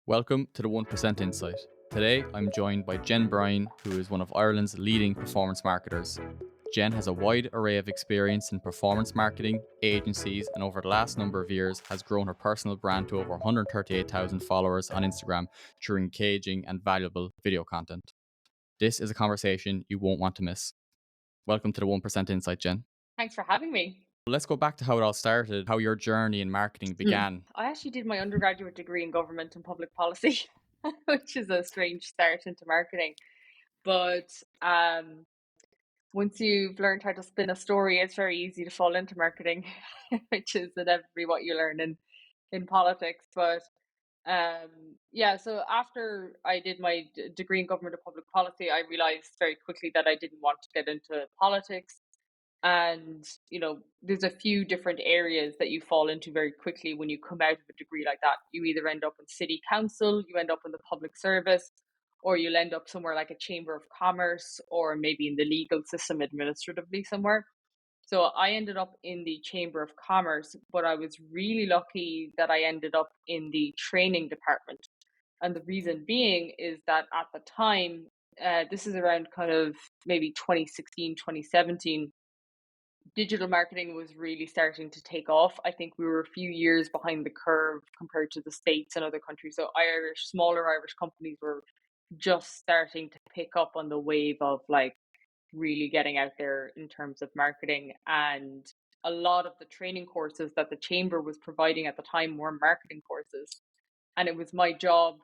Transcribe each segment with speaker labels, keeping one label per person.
Speaker 1: Welcome to the 1% Insight. Today, I'm joined by Jen Bryan, who is one of Ireland's leading performance marketers. Jen has a wide array of experience in performance marketing, agencies, and over the last number of years has grown her personal brand to over 138,000 followers on Instagram through engaging and valuable video content. This is a conversation you won't want to miss. Welcome to the 1% Insight, Jen.
Speaker 2: Thanks for having me.
Speaker 1: Let's go back to how it all started, how your journey in marketing began.
Speaker 2: I actually did my undergraduate degree in government and public policy, which is a strange start into marketing. But once you've learned how to spin a story, it's very easy to fall into marketing, which is inevitably what you learn in politics. But so after I did my degree in government and public policy, I realized very quickly that I didn't want to get into politics. And, there's a few different areas that you fall into very quickly when you come out of a degree like that. You either end up in city council, you end up in the public service, or you'll end up somewhere like a chamber of commerce, or maybe in the legal system administratively somewhere. So I ended up in the chamber of commerce, but I was really lucky that I ended up in the training department. And the reason being is that at the time, this is around kind of maybe 2016, 2017, digital marketing was really starting to take off. I think we were a few years behind the curve compared to the States and other countries. So smaller Irish companies were just starting to pick up on the wave of like really getting out there in terms of marketing. And a lot of the training courses that the chamber was providing at the time were marketing courses. And it was my job,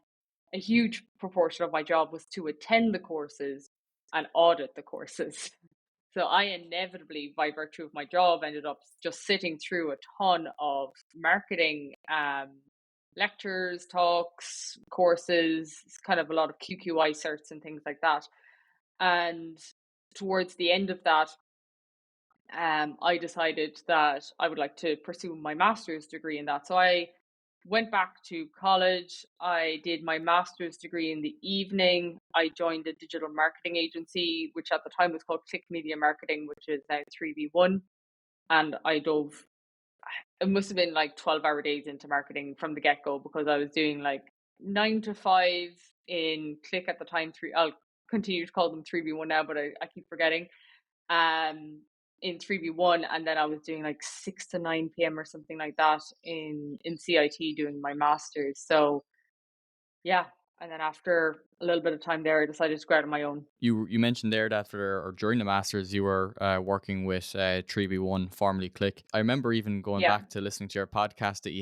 Speaker 2: a huge proportion of my job was to attend the courses and audit the courses. So I inevitably, by virtue of my job, ended up just sitting through a ton of marketing lectures, talks, courses, kind of a lot of QQI certs and things like that. And towards the end of that, I decided that I would like to pursue my master's degree in that. So I went back to college. I did my master's degree in the evening. I joined a digital marketing agency, which at the time was called Click Media Marketing, which is now 3v1. And I dove, it must have been like 12-hour days into marketing from the get go, because I was doing like 9 to 5 in Click at the time. I'll continue to call them 3v1 now, but I keep forgetting. In 3v1, and then I was doing like 6 to 9 p.m. or something like that in CIT doing my master's. So yeah, and then after a little bit of time there, I decided to go out on my own.
Speaker 1: You mentioned there that during the masters you were working with 3v1, formerly Click. I remember even going
Speaker 2: Yeah.
Speaker 1: back to listening to your podcast that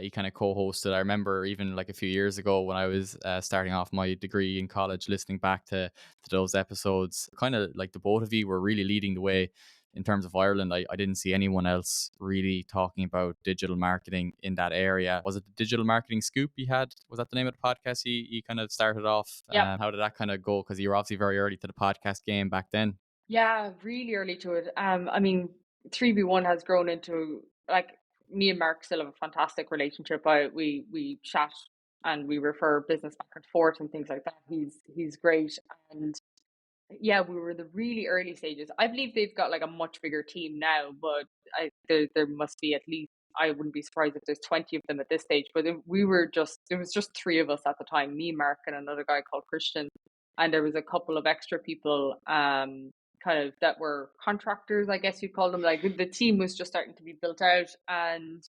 Speaker 1: you kind of co-hosted. I remember even like a few years ago when I was starting off my degree in college, listening back to those episodes. Kind of like the both of you were really leading the way in terms of Ireland. I didn't see anyone else really talking about digital marketing in that area. Was it the Digital Marketing Scoop you had? Was that the name of the podcast you kind of started off?
Speaker 2: Yeah.
Speaker 1: How did that kind of go? Because you were obviously very early to the podcast game back then.
Speaker 2: Yeah, really early to it. I mean, 3v1 has grown into, like, me and Mark still have a fantastic relationship. We chat and we refer business back and forth and things like that. He's great. And yeah, we were in the really early stages. I believe they've got like a much bigger team now, but there must be at least, I wouldn't be surprised if there's 20 of them at this stage. But there was just three of us at the time, me, Mark, and another guy called Christian. And there was a couple of extra people, kind of that were contractors, I guess you'd call them. Like the team was just starting to be built out, and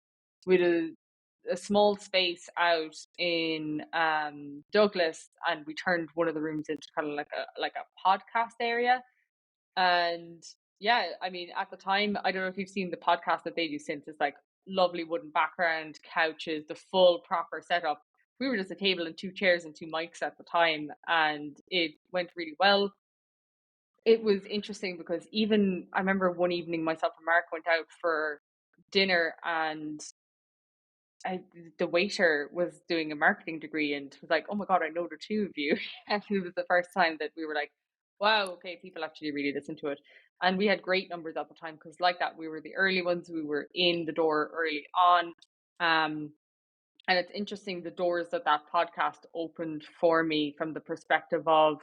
Speaker 2: with a small space out in Douglas, and we turned one of the rooms into kind of like a podcast area. And yeah, I mean, at the time, I don't know if you've seen the podcast that they do since. It's like lovely wooden background, couches, the full proper setup. We were just a table and two chairs and two mics at the time, and it went really well. It was interesting because even I remember one evening myself and Mark went out for dinner, and the waiter was doing a marketing degree and was like, "Oh my god, I know the two of you," and it was the first time that we were like, "Wow, okay, people actually really listen to it." And we had great numbers at the time because, like that, we were the early ones. We were in the door early on, and it's interesting the doors that podcast opened for me from the perspective of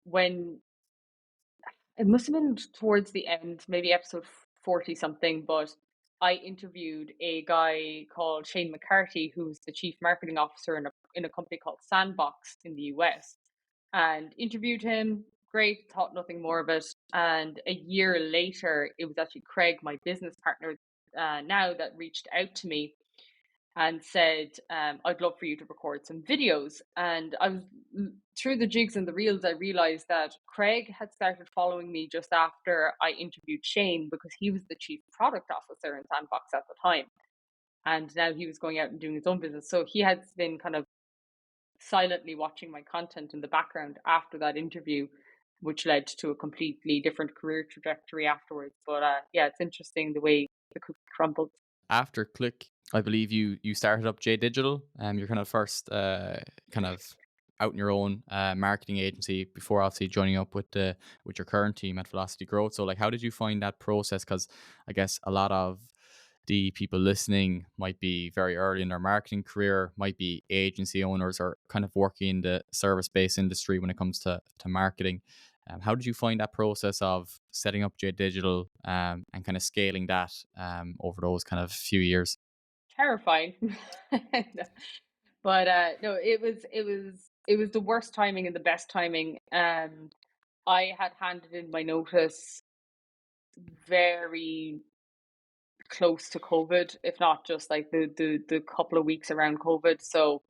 Speaker 2: when it must have been towards the end, maybe episode 40 something, but I interviewed a guy called Shane McCarthy, who's the chief marketing officer in a company called Sandbox in the US, and interviewed him. Great, thought nothing more of it. And a year later, it was actually Craig, my business partner now, that reached out to me and said, I'd love for you to record some videos. And I was through the jigs and the reels, I realized that Craig had started following me just after I interviewed Shane because he was the chief product officer in Sandbox at the time. And now he was going out and doing his own business. So he had been kind of silently watching my content in the background after that interview, which led to a completely different career trajectory afterwards. But yeah, it's interesting the way the cookie crumbled.
Speaker 1: After Click, I believe you started up JDigital. Your kind of first kind of out in your own marketing agency before obviously joining up with your current team at Velocity Growth. So like, how did you find that process? Because I guess a lot of the people listening might be very early in their marketing career, might be agency owners, or kind of working in the service-based industry when it comes to marketing. How did you find that process of setting up JDigital and kind of scaling that over those kind of few years?
Speaker 2: Terrifying. But no, it was the worst timing and the best timing. I had handed in my notice very close to COVID, if not just like the couple of weeks around COVID. So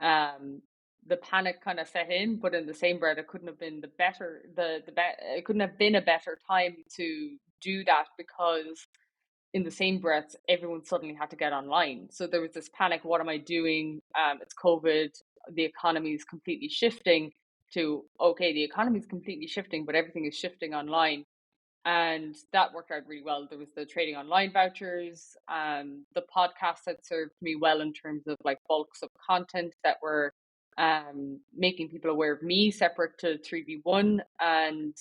Speaker 2: um the panic kind of set in, but in the same breath, it couldn't have been it couldn't have been a better time to do that because in the same breath, everyone suddenly had to get online. So there was this panic, what am I doing? It's COVID, the economy is completely shifting to, okay, the economy is completely shifting, but everything is shifting online. And that worked out really well. There was the trading online vouchers, the podcasts that served me well in terms of like bulks of content that were making people aware of me separate to 3v1. And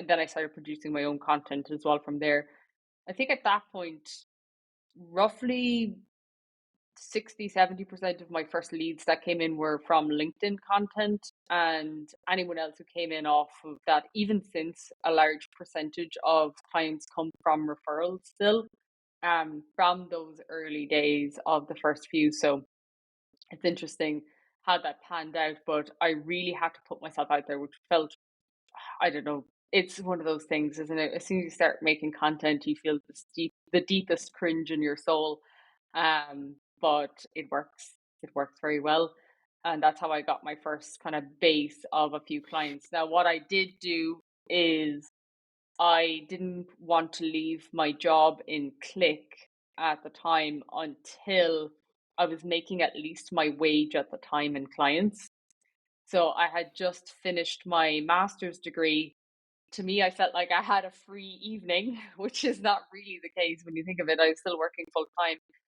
Speaker 2: then I started producing my own content as well from there. I think at that point, roughly 60-70% of my first leads that came in were from LinkedIn content, and anyone else who came in off of that, even since a large percentage of clients come from referrals still, from those early days of the first few. So it's interesting how that panned out, but I really had to put myself out there, which felt, I don't know. It's one of those things, isn't it? As soon as you start making content, you feel the deepest cringe in your soul. But it works. It works very well, and that's how I got my first kind of base of a few clients. Now, what I did do is I didn't want to leave my job in Click at the time until I was making at least my wage at the time in clients. So I had just finished my master's degree. To me, I felt like I had a free evening, which is not really the case when you think of it. I was still working full time,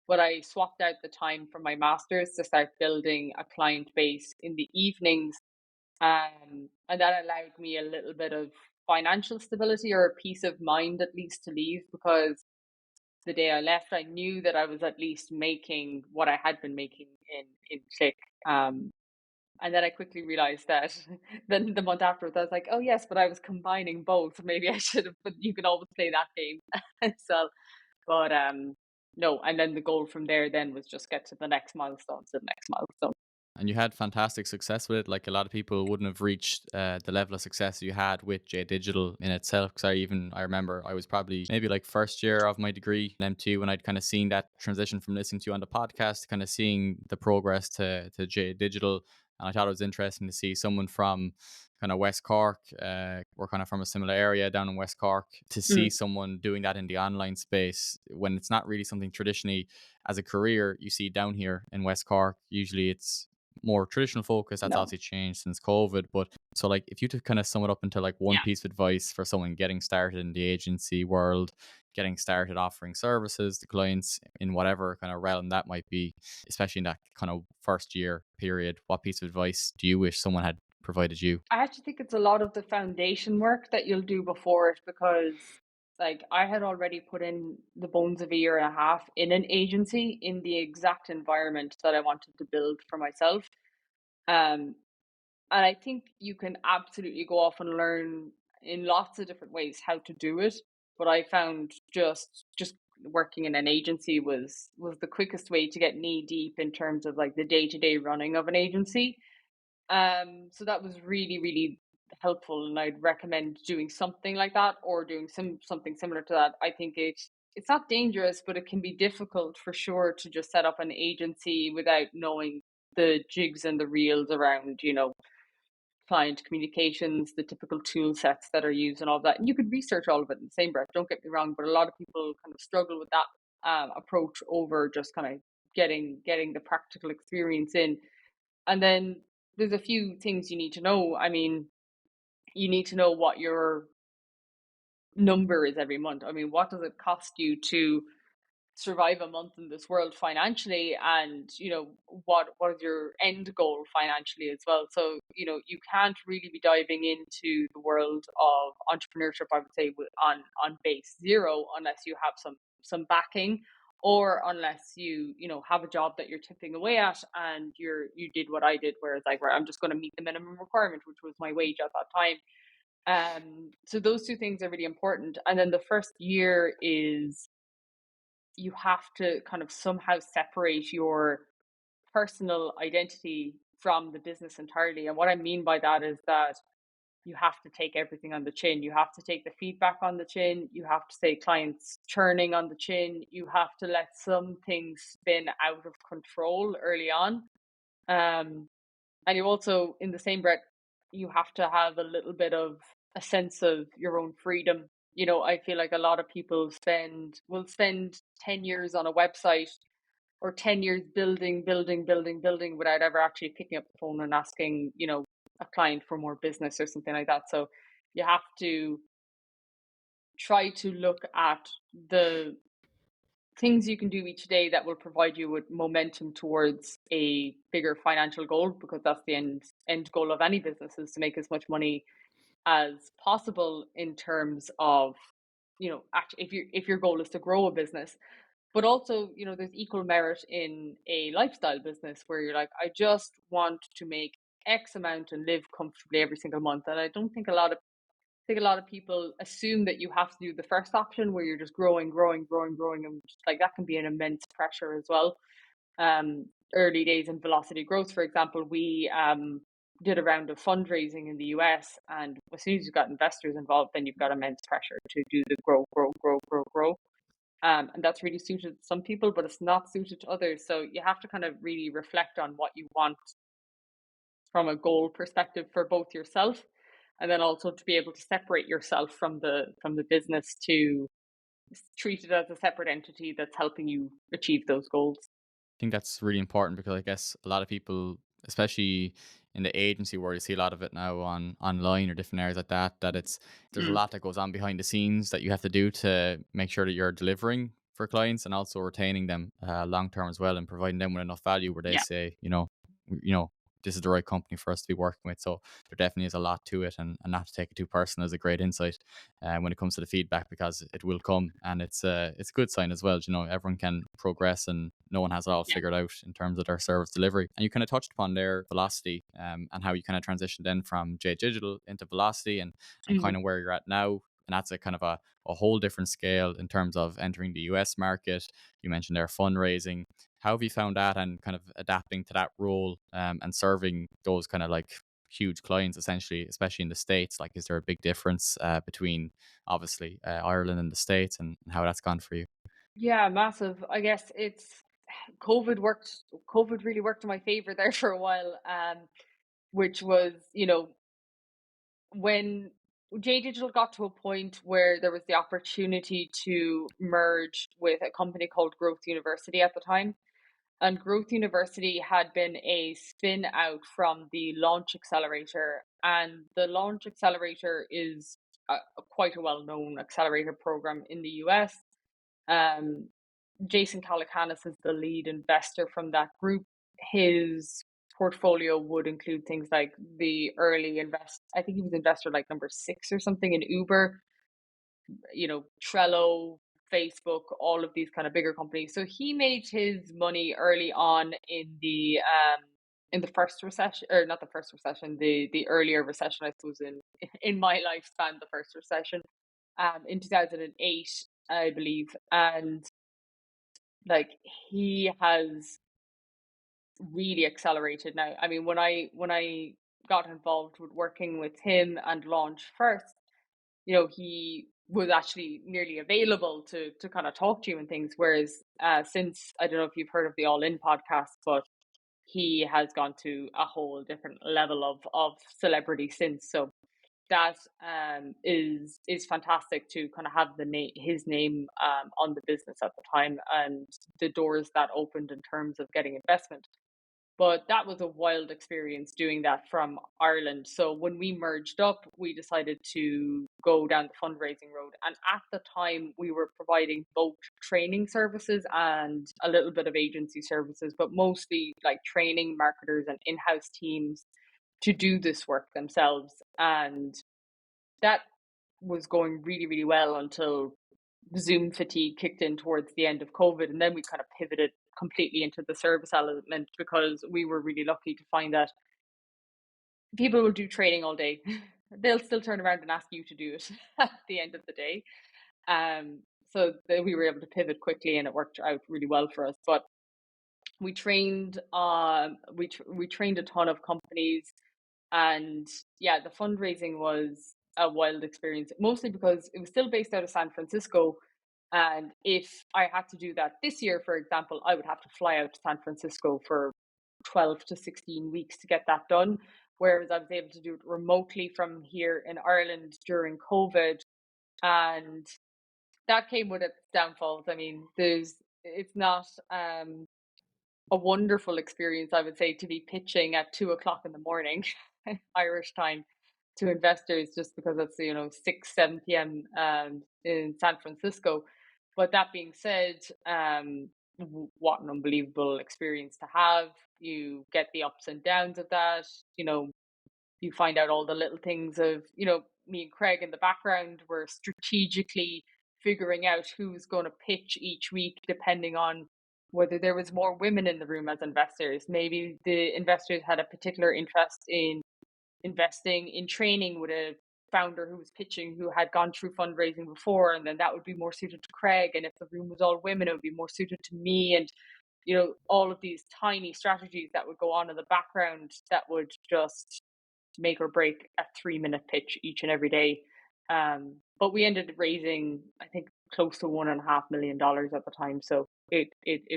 Speaker 2: but I swapped out the time from my master's to start building a client base in the evenings. And that allowed me a little bit of financial stability or a peace of mind, at least, to leave, because the day I left, I knew that I was at least making what I had been making in Click. Um, and then I quickly realized that then the month afterwards, I was like, oh, yes, but I was combining both. Maybe I should have, but you can always play that game as well. But no, and then the goal from there then was just get to the next milestone, to the next milestone.
Speaker 1: And you had fantastic success with it. Like a lot of people wouldn't have reached the level of success you had with JDigital in itself. Because I remember I was probably maybe like first year of my degree in M2 when I'd kind of seen that transition from listening to you on the podcast, kind of seeing the progress to JDigital. And I thought it was interesting to see someone from kind of West Cork, we're kind of from a similar area down in West Cork, to see
Speaker 2: Mm,
Speaker 1: someone doing that in the online space when it's not really something traditionally as a career you see down here in West Cork. Usually it's more traditional focus. That's
Speaker 2: no.
Speaker 1: obviously changed since COVID. But so, like, if you to kind of sum it up into like one
Speaker 2: Yeah.
Speaker 1: piece of advice for someone getting started in the agency world, getting started offering services to clients in whatever kind of realm that might be, especially in that kind of first year period, what piece of advice do you wish someone had provided you?
Speaker 2: I actually think it's a lot of the foundation work that you'll do before it, because like I had already put in the bones of a year and a half in an agency in the exact environment that I wanted to build for myself. Um, and I think you can absolutely go off and learn in lots of different ways how to do it. But I found just working in an agency was the quickest way to get knee deep in terms of like the day-to-day running of an agency. So that was really, really helpful, and I'd recommend doing something like that or doing something similar to that. I think it's not dangerous, but it can be difficult for sure to just set up an agency without knowing the jigs and the reels around, client communications, the typical tool sets that are used and all of that. And you could research all of it in the same breath, don't get me wrong, but a lot of people kind of struggle with that approach over just kind of getting the practical experience in. And then there's a few things you need to know. I mean, you need to know what your number is every month. I mean, what does it cost you to survive a month in this world financially, and what is your end goal financially as well. So you can't really be diving into the world of entrepreneurship, I would say, on base zero unless you have some backing, or unless you have a job that you're tipping away at, and you did what I did, where it's like, right, I'm just going to meet the minimum requirement, which was my wage at that time. So those two things are really important. And then the first year is, you have to kind of somehow separate your personal identity from the business entirely. And what I mean by that is that you have to take everything on the chin. You have to take the feedback on the chin. You have to say clients churning on the chin. You have to let some things spin out of control early on. And you also, in the same breath, you have to have a little bit of a sense of your own freedom. I feel like a lot of people will spend 10 years on a website, or 10 years building without ever actually picking up the phone and asking, a client for more business or something like that. So you have to try to look at the things you can do each day that will provide you with momentum towards a bigger financial goal, because that's the end goal of any business, is to make as much money as possible, in terms of, actually, if your goal is to grow a business. But also, there's equal merit in a lifestyle business where you're like, I just want to make X amount and live comfortably every single month. And I don't think a lot of people assume that you have to do the first option, where you're just growing, and just, like, that can be an immense pressure as well. Early days in velocity growth, for example, we did a round of fundraising in the US, and as soon as you've got investors involved, then you've got immense pressure to do the grow. And that's really suited to some people, but it's not suited to others. So you have to kind of really reflect on what you want from a goal perspective for both yourself, and then also to be able to separate yourself from the business, to treat it as a separate entity that's helping you achieve those goals.
Speaker 1: Think that's really important because I guess a lot of people, especially in the agency world, you see a lot of it now on online or different areas like that. That there's a
Speaker 2: Mm.
Speaker 1: lot that goes on behind the scenes that you have to do to make sure that you're delivering for clients and also retaining them long term as well, and providing them with enough value where they
Speaker 2: Yeah.
Speaker 1: say, you know, this is the right company for us to be working with. So there definitely is a lot to it, and not to take it too personal is a great insight when it comes to the feedback, because it will come, and it's a good sign as well. Everyone can progress, and no one has it all
Speaker 2: Yeah.
Speaker 1: figured out in terms of their service delivery. And you kind of touched upon their velocity, and how you kind of transitioned then from JDigital into velocity, and kind
Speaker 2: Mhm.
Speaker 1: of where you're at now. And that's a kind of a whole different scale in terms of entering the US market. You mentioned their fundraising. How have you found that, and kind of adapting to that role, and serving those kind of like huge clients essentially, especially in the States? Like, is there a big difference between obviously Ireland and the States, and how that's gone for you?
Speaker 2: Yeah, massive. I guess it's COVID worked. COVID really worked in my favor there for a while, which was, when JDigital got to a point where there was the opportunity to merge with a company called Growth University at the time. And Growth University had been a spin out from the Launch Accelerator. And the Launch Accelerator is quite a well known accelerator program in the US. Um, Jason Calacanis is the lead investor from that group. His portfolio would include things like the early invest. I think he was investor like number 6 or something in Uber, Trello, Facebook, all of these kind of bigger companies. So he made his money early on in the first recession, or not the first recession, the earlier recession, I suppose, in my lifespan, the first recession, in 2008. I believe, and like he has really accelerated now. I mean, when I got involved with working with him and launch first, he was actually nearly available to kind of talk to you and things. Whereas since, I don't know if you've heard of the All In podcast, but he has gone to a whole different level of celebrity since. So that is fantastic to kind of have his name on the business at the time, and the doors that opened in terms of getting investment. But that was a wild experience doing that from Ireland. So when we merged up, we decided to go down the fundraising road. And at the time, we were providing both training services and a little bit of agency services, but mostly like training marketers and in house teams to do this work themselves. And that was going really, really well until Zoom fatigue kicked in towards the end of COVID. And then we kind of pivoted completely into the service element, because we were really lucky to find that people will do training all day. They'll still turn around and ask you to do it at the end of the day. We were able to pivot quickly, and it worked out really well for us. But we trained we trained a ton of companies, and yeah, the fundraising was a wild experience, mostly because it was still based out of San Francisco. And if I had to do that this year, for example, I would have to fly out to San Francisco for 12 to 16 weeks to get that done. Whereas I was able to do it remotely from here in Ireland during COVID. And that came with its downfalls. I mean, it's not a wonderful experience, I would say, to be pitching at 2 o'clock in the morning, Irish time, to investors, just because it's 6 7 p.m. In San Francisco. But that being said, what an unbelievable experience to have. You get the ups and downs of that. You find out all the little things of, me and Craig in the background were strategically figuring out who's going to pitch each week, depending on whether there was more women in the room as investors. Maybe the investors had a particular interest in investing in training with a founder who was pitching, who had gone through fundraising before, and then that would be more suited to Craig. And if the room was all women, it would be more suited to me. And all of these tiny strategies that would go on in the background that would just make or break a 3-minute pitch each and every day. But we ended up raising, I think, close to $1.5 million at the time. So it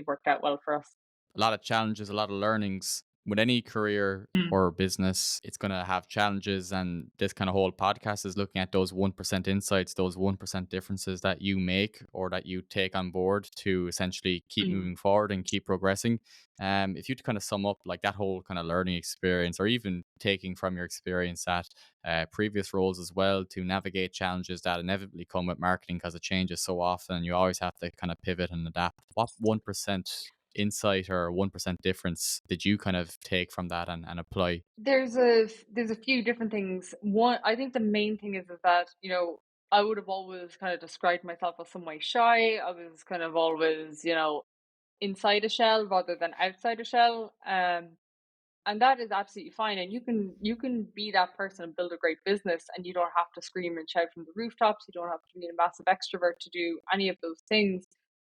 Speaker 2: worked out well for us.
Speaker 1: A lot of challenges, a lot of learnings. With any career or business, it's going to have challenges. And this kind of whole podcast is looking at those 1% insights, those 1% differences that you make or that you take on board to essentially keep moving forward and keep progressing. If you'd kind of sum up like that whole kind of learning experience, or even taking from your experience at previous roles as well, to navigate challenges that inevitably come with marketing because it changes so often and you always have to kind of pivot and adapt. What 1% insight or 1% difference did you kind of take from that and apply?
Speaker 2: There's a few different things. One, I think the main thing is that I would have always kind of described myself as some way shy. I was kind of always inside a shell rather than outside a shell. And that is absolutely fine. And you can be that person and build a great business, and you don't have to scream and shout from the rooftops. You don't have to be a massive extrovert to do any of those things.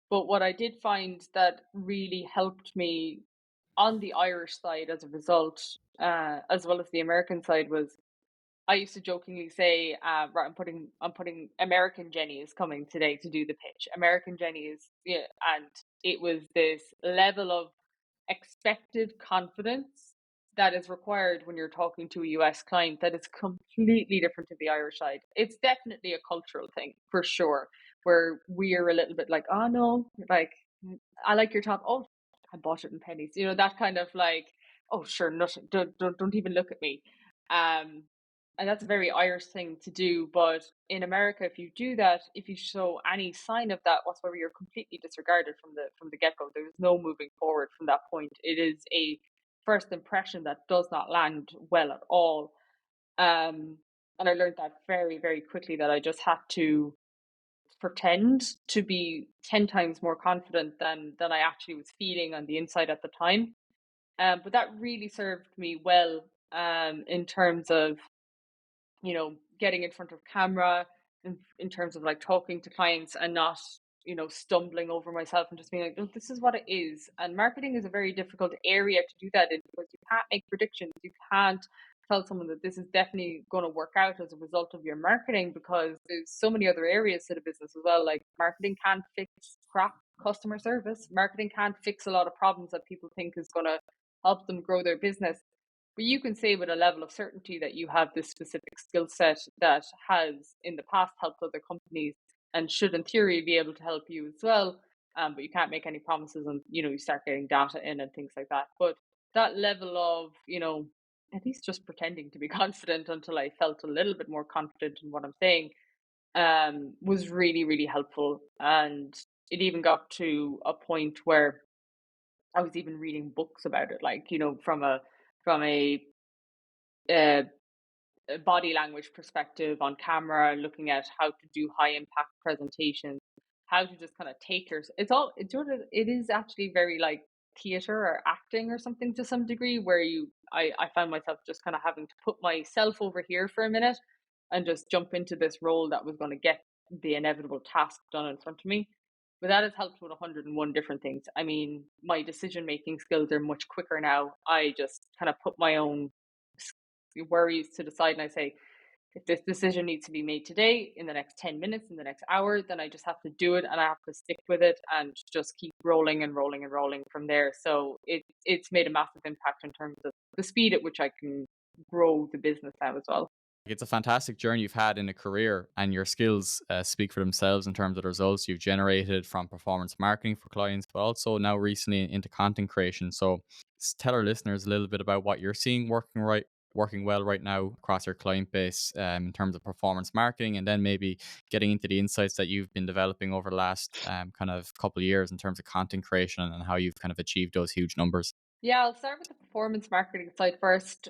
Speaker 2: But what I did find that really helped me on the Irish side as a result, as well as the American side, was I used to jokingly say, right, I'm putting American Jenny is coming today to do the pitch. American Jenny is, yeah, and it was this level of expected confidence that is required when you're talking to a US client that is completely different to the Irish side. It's definitely a cultural thing for sure, where we're a little bit like, oh no, like I like your top. Oh, I bought it in pennies. That kind of like, oh sure, nothing. Don't even look at me. Um, and that's a very Irish thing to do. But in America, if you do that, if you show any sign of that whatsoever, you're completely disregarded from the get go. There's no moving forward from that point. It is a first impression that does not land well at all. And I learned that very, very quickly, that I just had to pretend to be 10 times more confident than I actually was feeling on the inside at the time. But that really served me well in terms of getting in front of camera, in terms of like talking to clients and not, stumbling over myself and just being like, "No, this is what it is." And marketing is a very difficult area to do that in because you can't make predictions. You can't tell someone that this is definitely going to work out as a result of your marketing because there's so many other areas to the business as well. Like marketing can't fix crap customer service. Marketing can't fix a lot of problems that people think is going to help them grow their business. But you can say with a level of certainty that you have this specific skill set that has in the past helped other companies and should in theory be able to help you as well. But you can't make any promises and you start getting data in and things like that. But that level of, at least just pretending to be confident until I felt a little bit more confident in what I'm saying, was really, really helpful. And it even got to a point where I was even reading books about it, like, from a uh, body language perspective on camera, looking at how to do high impact presentations, how to just kind of take your it's sort of it is actually very like theater or acting or something to some degree where I found myself just kind of having to put myself over here for a minute and just jump into this role that was going to get the inevitable task done in front of me. But that has helped with 101 different things. I mean, my decision making skills are much quicker now. I just kind of put my own worries to the side and I say, if this decision needs to be made today, in the next 10 minutes, in the next hour, then I just have to do it and I have to stick with it and just keep rolling and rolling and rolling from there. So it's made a massive impact in terms of the speed at which I can grow the business now as well.
Speaker 1: It's a fantastic journey you've had in a career, and your skills speak for themselves in terms of the results you've generated from performance marketing for clients, but also now recently into content creation. So, tell our listeners a little bit about what you're seeing working well right now across your client base in terms of performance marketing, and then maybe getting into the insights that you've been developing over the last kind of couple of years in terms of content creation and how you've kind of achieved those huge numbers.
Speaker 2: Yeah, I'll start with the performance marketing side first.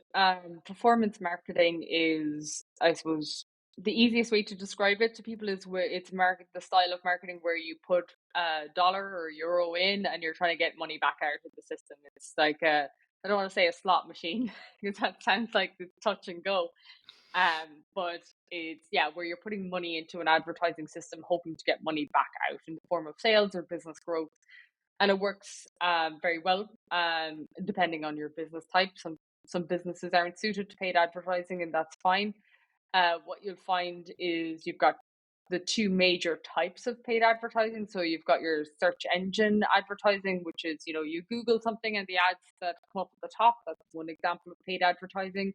Speaker 2: Performance marketing is, I suppose, the easiest way to describe it to people is where it's the style of marketing where you put a dollar or euro in and you're trying to get money back out of the system. It's like I don't want to say a slot machine because that sounds like it's touch and go. But it's where you're putting money into an advertising system, hoping to get money back out in the form of sales or business growth, and it works very well depending on your business type. Some businesses aren't suited to paid advertising and that's fine. What you'll find is you've got the two major types of paid advertising. So you've got your search engine advertising, which is, you Google something and the ads that come up at the top. That's one example of paid advertising.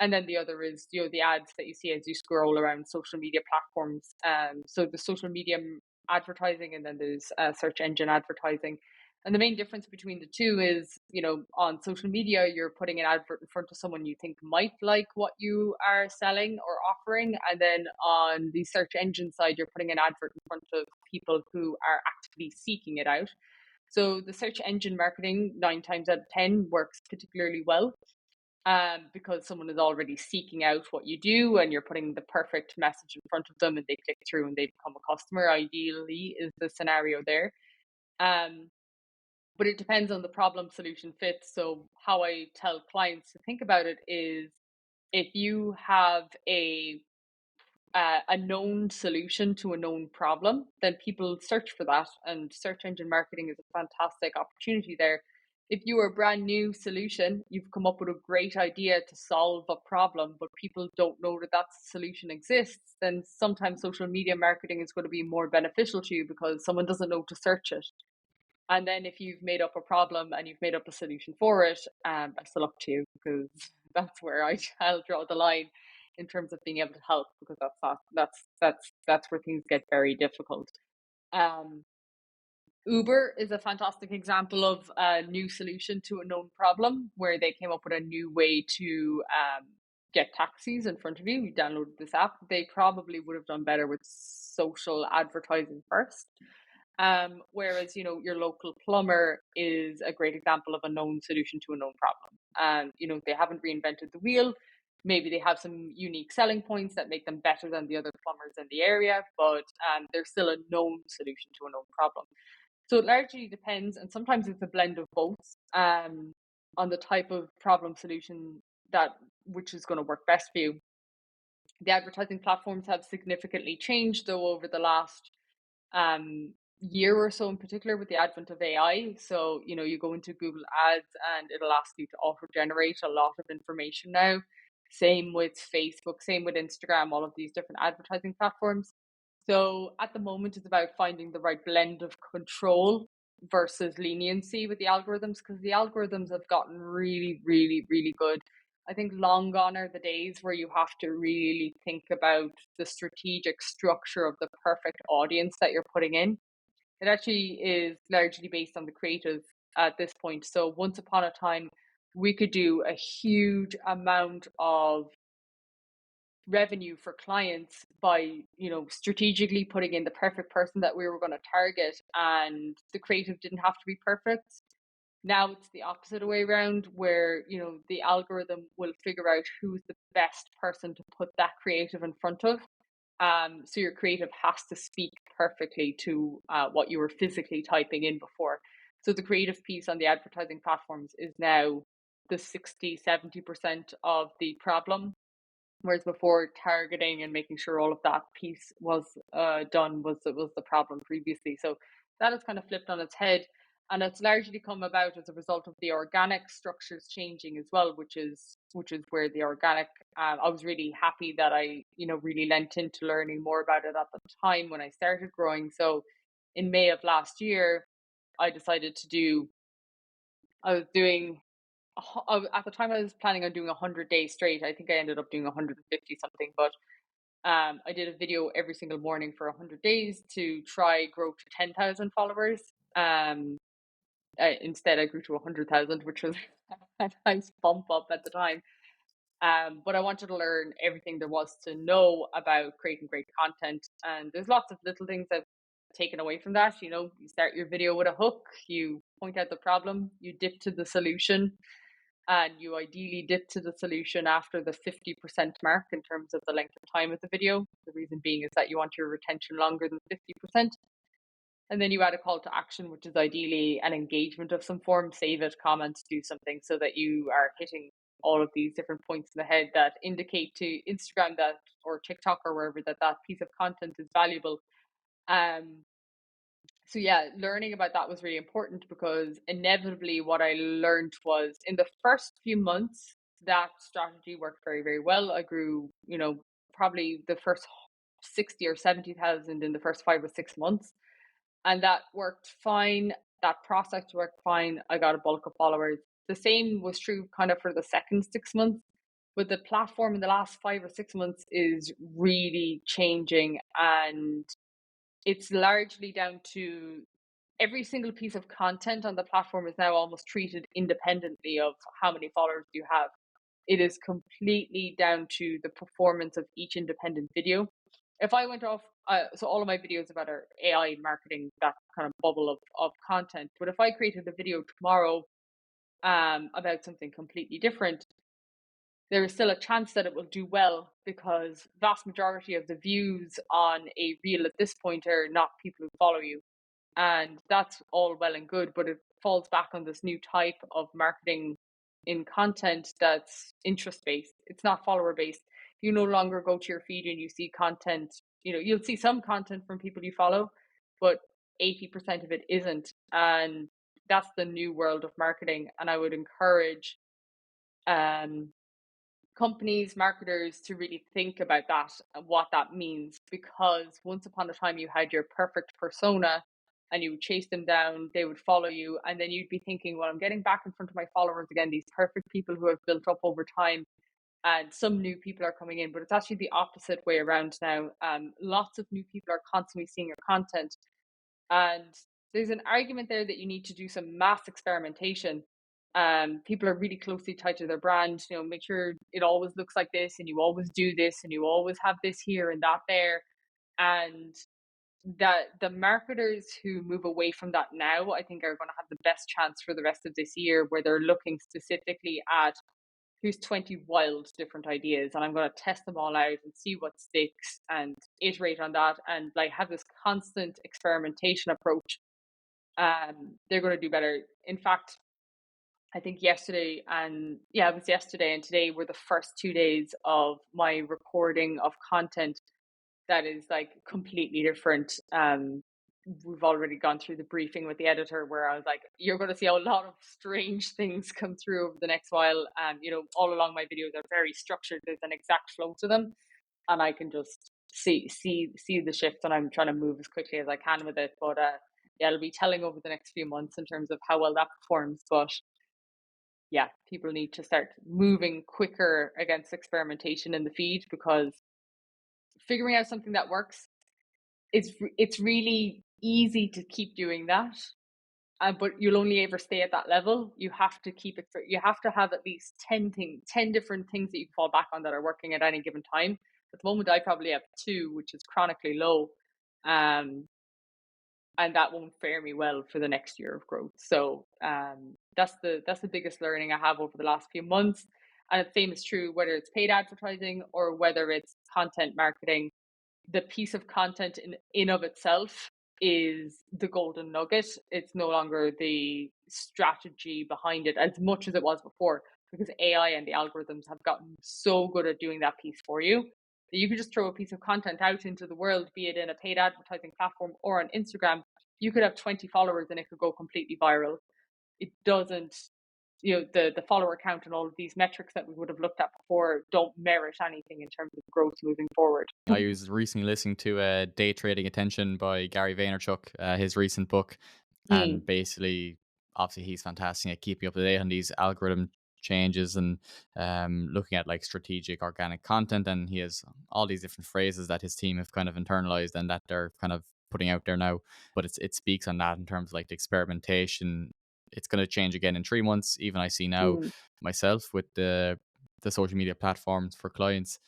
Speaker 2: And then the other is, the ads that you see as you scroll around social media platforms. So the social media advertising, and then there's search engine advertising. And the main difference between the two is, on social media, you're putting an advert in front of someone you think might like what you are selling or offering. And then on the search engine side, you're putting an advert in front of people who are actively seeking it out. So the search engine marketing, 9 times out of 10, works particularly well because someone is already seeking out what you do and you're putting the perfect message in front of them and they click through and they become a customer, ideally, is the scenario there. Um, but it depends on the problem solution fit. So how I tell clients to think about it is if you have a known solution to a known problem, then people search for that, and search engine marketing is a fantastic opportunity there. If you are a brand new solution, you've come up with a great idea to solve a problem, but people don't know that that solution exists, then sometimes social media marketing is going to be more beneficial to you because someone doesn't know to search it. And then if you've made up a problem and you've made up a solution for it, best of luck to you because that's where I'll draw the line in terms of being able to help because that's where things get very difficult. Um, Uber is a fantastic example of a new solution to a known problem where they came up with a new way to get taxis in front of you. You downloaded this app. They probably would have done better with social advertising first. Whereas, your local plumber is a great example of a known solution to a known problem. And, they haven't reinvented the wheel. Maybe they have some unique selling points that make them better than the other plumbers in the area, but they're still a known solution to a known problem. So it largely depends, and sometimes it's a blend of both, on the type of problem solution which is going to work best for you. The advertising platforms have significantly changed though over the last year or so, in particular with the advent of AI. So, you go into Google Ads and it'll ask you to auto generate a lot of information now. Same with Facebook, same with Instagram, all of these different advertising platforms. So at the moment, it's about finding the right blend of control versus leniency with the algorithms, because the algorithms have gotten really, really, really good. I think long gone are the days where you have to really think about the strategic structure of the perfect audience that you're putting in. It actually is largely based on the creative at this point. So once upon a time, we could do a huge amount of revenue for clients by, strategically putting in the perfect person that we were going to target, and the creative didn't have to be perfect. Now it's the opposite way around, where, the algorithm will figure out who's the best person to put that creative in front of. So your creative has to speak perfectly to what you were physically typing in before. So the creative piece on the advertising platforms is now the 60-70% of the problem. Whereas before, targeting and making sure all of that piece was done was the problem previously. So that has kind of flipped on its head, and it's largely come about as a result of the organic structures changing as well, which is where the organic. I was really happy that I really lent into learning more about it at the time when I started growing. So in May of last year, I decided to do. I was doing at the time I was planning on doing 100 days straight. I think I ended up doing 150 something, but I did a video every single morning for 100 days to try grow to 10,000 followers. Instead, I grew to 100,000, which was a nice bump up at the time. But I wanted to learn everything there was to know about creating great content. And there's lots of little things I've taken away from that. You start your video with a hook, you point out the problem, you dip to the solution, and you ideally dip to the solution after the 50% mark in terms of the length of time of the video. The reason being is that you want your retention longer than 50%. And then you add a call to action, which is ideally an engagement of some form, save it, comment, do something, so that you are hitting all of these different points in the head that indicate to Instagram that, or TikTok or wherever, that piece of content is valuable. Um, so yeah, learning about that was really important, because inevitably what I learned was in the first few months, that strategy worked very, very well. I grew, probably the first 60 or 70,000 in the first 5 or 6 months. And that worked fine. That process worked fine. I got a bulk of followers. The same was true kind of for the second 6 months. But the platform in the last 5 or 6 months is really changing, and it's largely down to every single piece of content on the platform is now almost treated independently of how many followers you have. It is completely down to the performance of each independent video. If I went off, so all of my videos about are AI marketing, that kind of bubble of content. But if I created a video tomorrow about something completely different, there is still a chance that it will do well, because vast majority of the views on a reel at this point are not people who follow you. And that's all well and good, but it falls back on this new type of marketing in content that's interest based. It's not follower based. You no longer go to your feed and you see content. You'll see some content from people you follow, but 80% of it isn't. And that's the new world of marketing. And I would encourage um, companies, marketers to really think about that and what that means, because once upon a time you had your perfect persona and you would chase them down, they would follow you, and then you'd be thinking, well, I'm getting back in front of my followers again, these perfect people who have built up over time, and some new people are coming in. But it's actually the opposite way around now. Lots of new people are constantly seeing your content, and there's an argument there that you need to do some mass experimentation. People are really closely tied to their brand. Make sure it always looks like this, and you always do this, and you always have this here and that there. And that the marketers who move away from that now, I think, are going to have the best chance for the rest of this year, where they're looking specifically at here's 20 wild different ideas, and I'm going to test them all out and see what sticks and iterate on that, and like have this constant experimentation approach. They're going to do better. In fact, I think yesterday and yeah, it was yesterday and today were the first 2 days of my recording of content that is like completely different. We've already gone through the briefing with the editor where I was like, you're going to see a lot of strange things come through over the next while. All along my videos are very structured. There's an exact flow to them, and I can just see the shifts, and I'm trying to move as quickly as I can with it. But yeah, it'll be telling over the next few months in terms of how well that performs. But yeah, people need to start moving quicker against experimentation in the feed, because figuring out something that works, it's really easy to keep doing that, but you'll only ever stay at that level. You have to keep it. You have to have at least 10 different things that you can fall back on that are working at any given time. At the moment, I probably have two, which is chronically low, um, and that won't fare me well for the next year of growth. So that's the biggest learning I have over the last few months. And the same is true whether it's paid advertising or whether it's content marketing. The piece of content in of itself is the golden nugget. It's no longer the strategy behind it as much as it was before, because AI and the algorithms have gotten so good at doing that piece for you that you can just throw a piece of content out into the world, be it in a paid advertising platform or on Instagram. You could have 20 followers and it could go completely viral. It doesn't, the follower count and all of these metrics that we would have looked at before don't merit anything in terms of growth moving forward.
Speaker 1: I was recently listening to Day Trading Attention by Gary Vaynerchuk, his recent book, and
Speaker 2: Mm,
Speaker 1: basically, obviously, he's fantastic at keeping up to date on these algorithm changes and looking at like strategic organic content. And he has all these different phrases that his team have kind of internalized and that they're kind of putting out there now. But it speaks on that in terms of like the experimentation. It's going to change again in 3 months. Even I see now
Speaker 2: mm,
Speaker 1: myself with the social media platforms for clients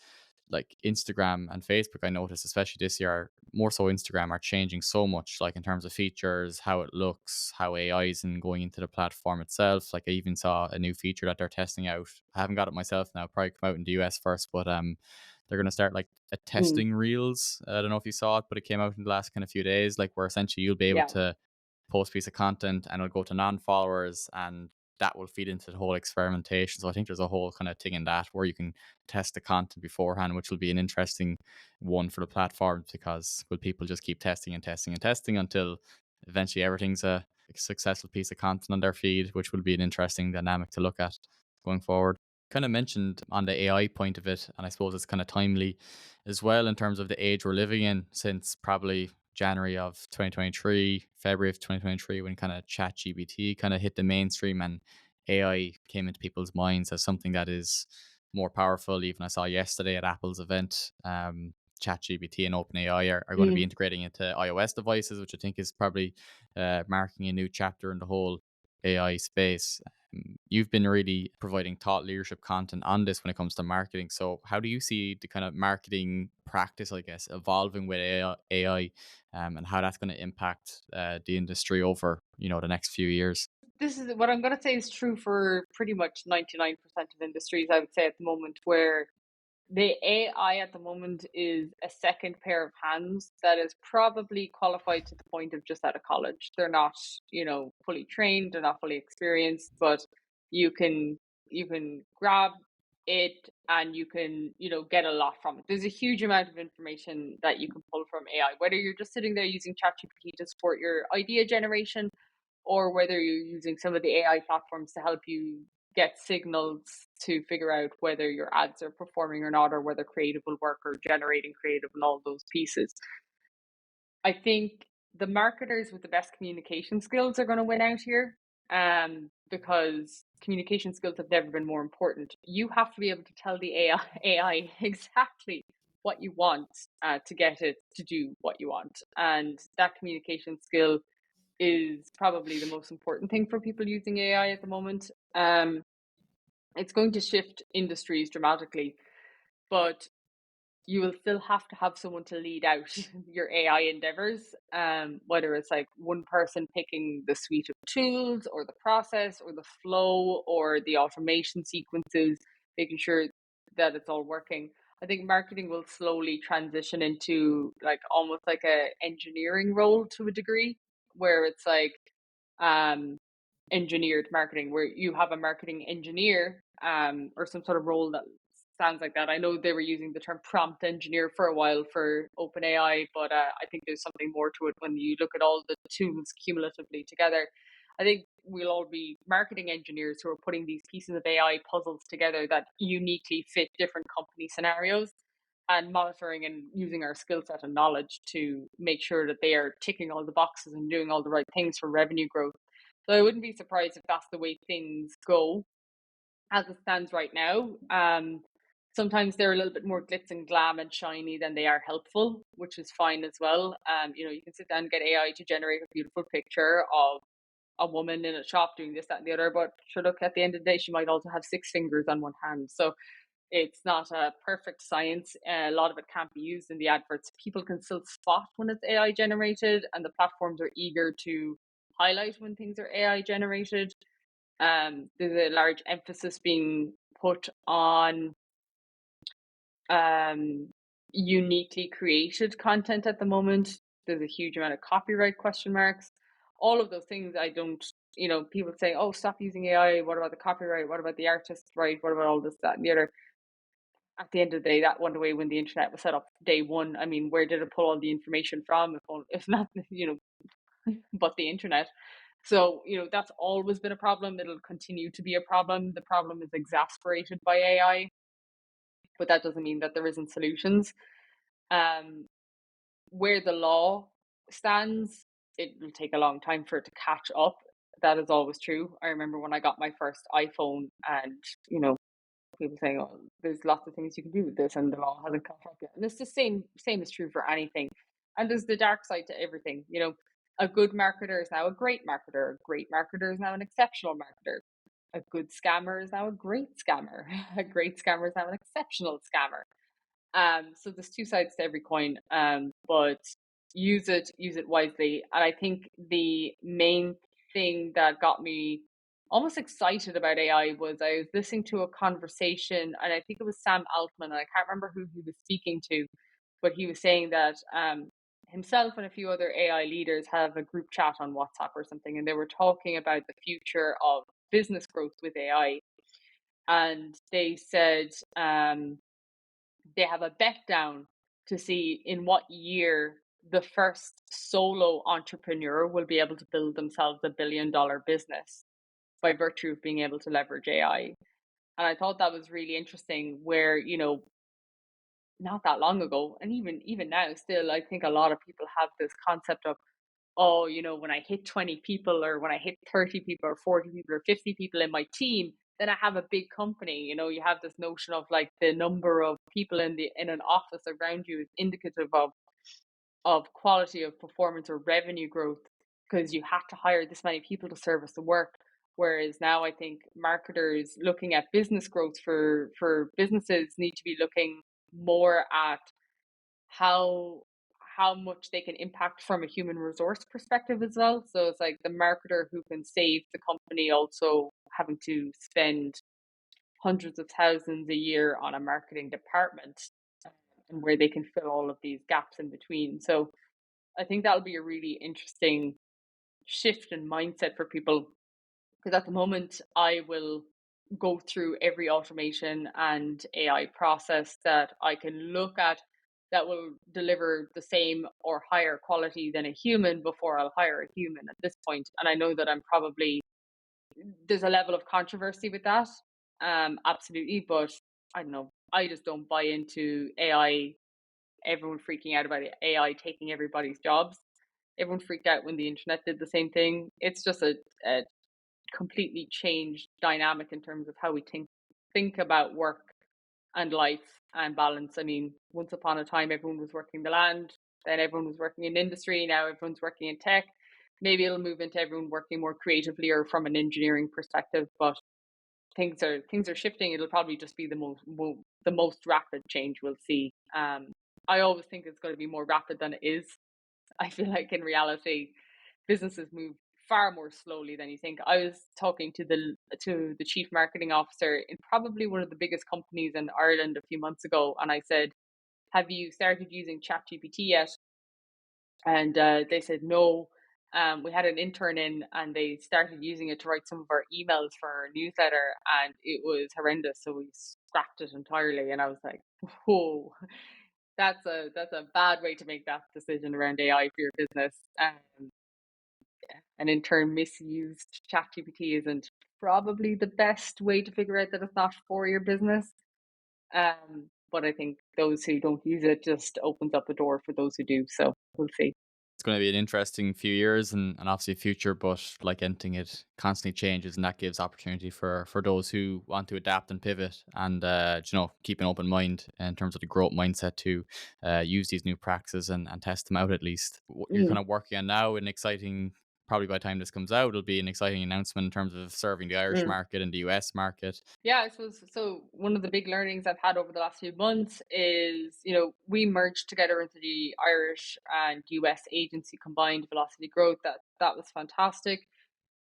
Speaker 1: like Instagram and Facebook. I noticed, especially this year, more so Instagram are changing so much, like in terms of features, how it looks, how AI is in going into the platform itself. Like I even saw a new feature that they're testing out. I haven't got it myself now, probably come out in the US first, but they're gonna start like a
Speaker 2: mm.
Speaker 1: testing reels. I don't know if you saw it, but it came out in the last kind of few days, like where essentially you'll be able
Speaker 2: Yeah.
Speaker 1: to post a piece of content and it'll go to non-followers and that will feed into the whole experimentation. So I think there's a whole kind of thing in that where you can test the content beforehand, which will be an interesting one for the platform because will people just keep testing and testing and testing until eventually everything's a successful piece of content on their feed, which will be an interesting dynamic to look at going forward. Kind of mentioned on the AI point of it, and I suppose it's kind of timely as well in terms of the age we're living in since probably January of 2023, February of 2023, when kind of ChatGPT kind of hit the mainstream and AI came into people's minds as something that is more powerful. Even I saw yesterday at Apple's event, ChatGPT and OpenAI are going to be
Speaker 2: Mm.
Speaker 1: integrating into iOS devices, which I think is probably marking a new chapter in the whole AI space. You've been really providing thought leadership content on this when it comes to marketing. So, how do you see the kind of marketing practice, I guess, evolving with AI, and how that's going to impact the industry over the next few years?
Speaker 2: This is what I'm going to say is true for pretty much 99% of industries, I would say, at the moment, where the AI at the moment is a second pair of hands that is probably qualified to the point of just out of college. They're not, fully trained, they're not fully experienced, but you can you can grab it and you can, get a lot from it. There's a huge amount of information that you can pull from AI, whether you're just sitting there using ChatGPT to support your idea generation or whether you're using some of the AI platforms to help you get signals to figure out whether your ads are performing or not, or whether creative will work or generating creative and all those pieces. I think the marketers with the best communication skills are going to win out here, because communication skills have never been more important. You have to be able to tell the AI exactly what you want, to get it to do what you want. And that communication skill is probably the most important thing for people using AI at the moment. It's going to shift industries dramatically, but you will still have to have someone to lead out your AI endeavors. Whether it's like one person picking the suite of tools or the process or the flow or the automation sequences, making sure that it's all working. I think marketing will slowly transition into like almost like a engineering role to a degree, where it's like, um, engineered marketing, where you have a marketing engineer, or some sort of role that sounds like that. I know they were using the term prompt engineer for a while for OpenAI, but I think there's something more to it when you look at all the tools cumulatively together. I think we'll all be marketing engineers who are putting these pieces of AI puzzles together that uniquely fit different company scenarios, and monitoring and using our skill set and knowledge to make sure that they are ticking all the boxes and doing all the right things for revenue growth. So I wouldn't be surprised if that's the way things go as it stands right now. Sometimes they're a little bit more glitz and glam and shiny than they are helpful, which is fine as well. You can sit down and get AI to generate a beautiful picture of a woman in a shop doing this, that, and the other. But sure, look, at the end of the day, she might also have six fingers on one hand. So it's not a perfect science. A lot of it can't be used in the adverts. People can still spot when it's AI generated, and the platforms are eager to highlight when things are AI generated. There's a large emphasis being put on um, uniquely created content at the moment. There's a huge amount of copyright question marks. All of those things I don't, people say, oh, stop using AI. What about the copyright? What about the artist's right? What about all this, that, and the other? At the end of the day, that went away when the internet was set up day one. I mean, where did it pull all the information from? If not, but the internet. So, that's always been a problem. It'll continue to be a problem. The problem is exasperated by AI, but that doesn't mean that there isn't solutions. Um, where the law stands, it will take a long time for it to catch up. That is always true. I remember when I got my first iPhone, and people saying, "Oh, there's lots of things you can do with this, and the law hasn't caught up yet." And it's the same is true for anything. And there's the dark side to everything. A good marketer is now a great marketer. A great marketer is now an exceptional marketer. A good scammer is now a great scammer. A great scammer is now an exceptional scammer. So there's two sides to every coin. But use it wisely. And I think the main thing that got me almost excited about AI was I was listening to a conversation, and I think it was Sam Altman, and I can't remember who he was speaking to, but he was saying that himself and a few other AI leaders have a group chat on WhatsApp or something, and they were talking about the future of business growth with AI. And they said they have a bet down to see in what year the first solo entrepreneur will be able to build themselves $1 billion business by virtue of being able to leverage AI. And I thought that was really interesting, where, not that long ago, and even now still, I think a lot of people have this concept of, oh, when I hit 20 people, or when I hit 30 people or 40 people or 50 people in my team, then I have a big company. You have this notion of like the number of people in an office around you is indicative of quality of performance or revenue growth, because you have to hire this many people to service the work. Whereas now I think marketers looking at business growth for businesses need to be looking more at how how much they can impact from a human resource perspective as well. So it's like the marketer who can save the company also having to spend hundreds of thousands a year on a marketing department, and where they can fill all of these gaps in between. So I think that'll be a really interesting shift in mindset for people, because at the moment I will go through every automation and AI process that I can look at that will deliver the same or higher quality than a human before I'll hire a human at this point. And I know that there's a level of controversy with that. Absolutely. But I don't know. I just don't buy into AI, everyone freaking out about AI taking everybody's jobs. Everyone freaked out when the internet did the same thing. It's just a completely changed dynamic in terms of how we think about work and life and balance. I mean, once upon a time, everyone was working the land, then everyone was working in industry, now everyone's working in tech. Maybe it'll move into everyone working more creatively or from an engineering perspective, but things are shifting. It'll probably just be the most rapid change we'll see. I always think it's going to be more rapid than it is. I feel like in reality, businesses move far more slowly than you think. I was talking to the chief marketing officer in probably one of the biggest companies in Ireland a few months ago, and I said, "Have you started using ChatGPT yet?" And they said no. We had an intern in, and they started using it to write some of our emails for our newsletter, and it was horrendous. So we scrapped it entirely, and I was like, "Whoa, that's a bad way to make that decision around AI for your business." And in turn, misused ChatGPT isn't probably the best way to figure out that it's not for your business. But I think those who don't use it just opens up the door for those who do. So we'll see.
Speaker 1: It's going to be an interesting few years and obviously future, but like anything, it constantly changes, and that gives opportunity for those who want to adapt and pivot, and keep an open mind in terms of the growth mindset to use these new practices and test them out at least. What you're kind
Speaker 2: Mm,
Speaker 1: of working on now, an exciting, probably by the time this comes out, it'll be an exciting announcement in terms of serving the Irish
Speaker 2: mm.
Speaker 1: market and the US market.
Speaker 2: Yeah, I suppose so. One of the big learnings I've had over the last few months is, we merged together into the Irish and US agency combined velocity growth. That was fantastic.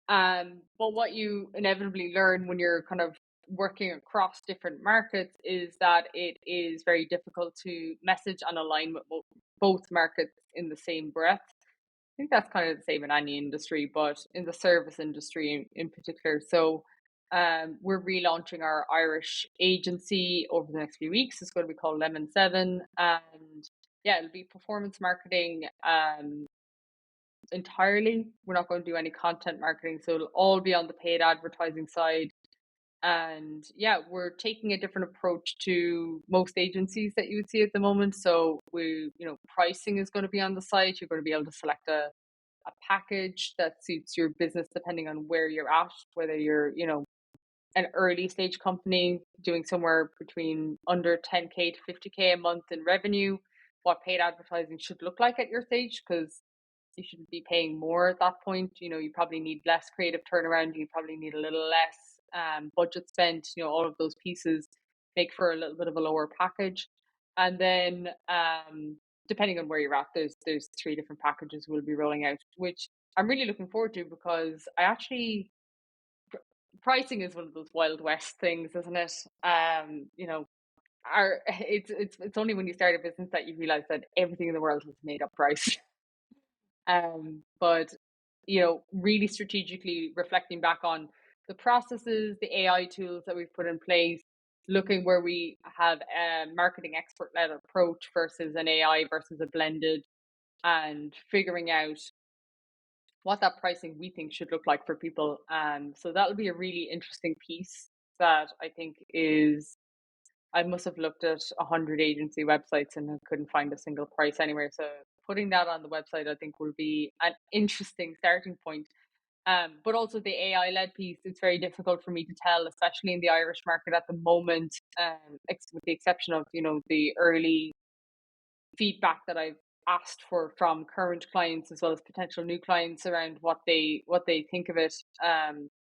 Speaker 2: But what you inevitably learn when you're kind of working across different markets is that it is very difficult to message and align with both markets in the same breath. I think that's kind of the same in any industry, but in the service industry in particular. So we're relaunching our Irish agency over the next few weeks. It's going to be called Lemon 7. And yeah, it'll be performance marketing entirely. We're not going to do any content marketing. So it'll all be on the paid advertising side. And yeah, we're taking a different approach to most agencies that you would see at the moment. So pricing is going to be on the site. You're going to be able to select a package that suits your business depending on where you're at, whether you're, an early stage company doing somewhere between under 10K to 50K a month in revenue, what paid advertising should look like at your stage, because you shouldn't be paying more at that point. You probably need less creative turnaround. You probably need a little less budget spent. All of those pieces make for a little bit of a lower package. And then depending on where you're at, there's three different packages we'll be rolling out, which I'm really looking forward to, because I actually pricing is one of those wild west things, isn't it? It's only when you start a business that you realize that everything in the world has made up price. But really strategically reflecting back on the processes, the AI tools that we've put in place, looking where we have a marketing expert led approach versus an AI versus a blended, and figuring out what that pricing we think should look like for people. So that'll be a really interesting piece that I think is. I must have looked at 100 agency websites and I couldn't find a single price anywhere. So putting that on the website, I think, will be an interesting starting point. But also the AI led piece, it's very difficult for me to tell, especially in the Irish market at the moment, with the exception of, the early feedback that I've asked for from current clients as well as potential new clients around what they think of it.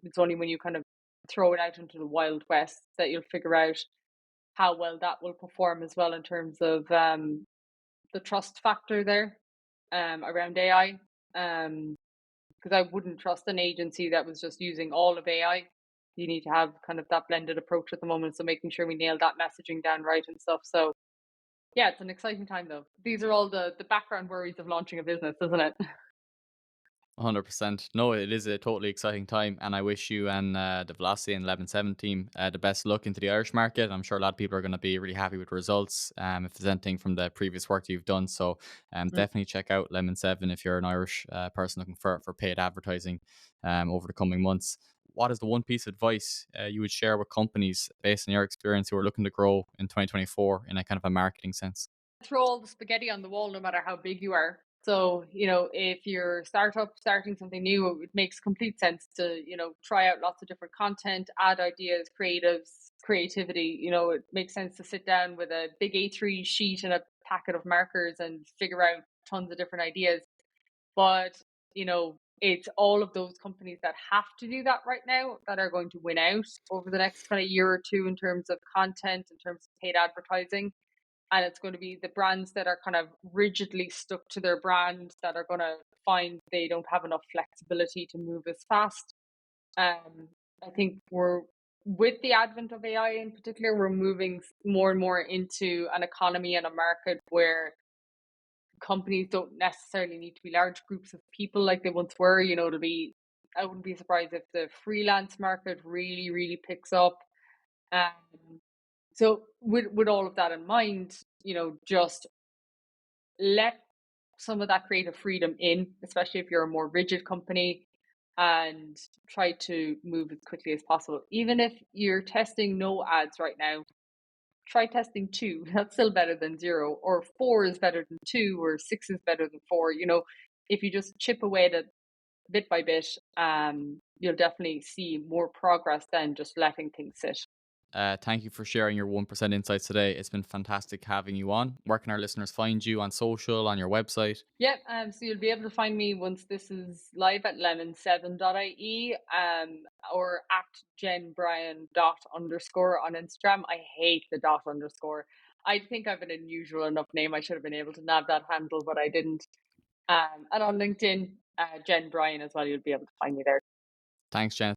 Speaker 2: It's only when you kind of throw it out into the wild west that you'll figure out how well that will perform as well in terms of the trust factor there around AI. Because I wouldn't trust an agency that was just using all of AI. You need to have kind of that blended approach at the moment. So making sure we nail that messaging down right and stuff. So yeah, it's an exciting time though. These are all the background worries of launching a business, isn't it?
Speaker 1: 100%. No, it is a totally exciting time, and I wish you and the Velocity and 11-7 team the best luck into the Irish market. I'm sure a lot of people are going to be really happy with the results. If there's anything from the previous work that you've done, so
Speaker 2: Mm.
Speaker 1: definitely check out Lemon 7 if you're an Irish person looking for paid advertising over the coming months. What is the one piece of advice you would share with companies based on your experience who are looking to grow in 2024 in a kind of a marketing sense?
Speaker 2: Throw all the spaghetti on the wall, no matter how big you are. So, if you're starting something new, it makes complete sense to, try out lots of different content, add ideas, creativity. It makes sense to sit down with a big A3 sheet and a packet of markers and figure out tons of different ideas. But, it's all of those companies that have to do that right now that are going to win out over the next kind of year or two in terms of content, in terms of paid advertising. And it's going to be the brands that are kind of rigidly stuck to their brand that are going to find they don't have enough flexibility to move as fast. I think we're with the advent of AI in particular, we're moving more and more into an economy and a market where companies don't necessarily need to be large groups of people like they once were. It'll be, I wouldn't be surprised if the freelance market really, really picks up. Um, so with all of that in mind, just let some of that creative freedom in, especially if you're a more rigid company, and try to move as quickly as possible. Even if you're testing no ads right now, try testing two. That's still better than zero, or four is better than two, or six is better than four. If you just chip away at it bit by bit, you'll definitely see more progress than just letting things sit.
Speaker 1: Thank you for sharing your 1% insights today. It's been fantastic having you on. Where can our listeners find you on social, on your website?
Speaker 2: Yep. So you'll be able to find me once this is live at lemon7.ie, or at Jen Bryan __ on Instagram. I hate the dot underscore. I think I have an unusual enough name. I should have been able to nab that handle, but I didn't. And on LinkedIn, Jen Bryan as well. You'll be able to find me there.
Speaker 1: Thanks, Jen.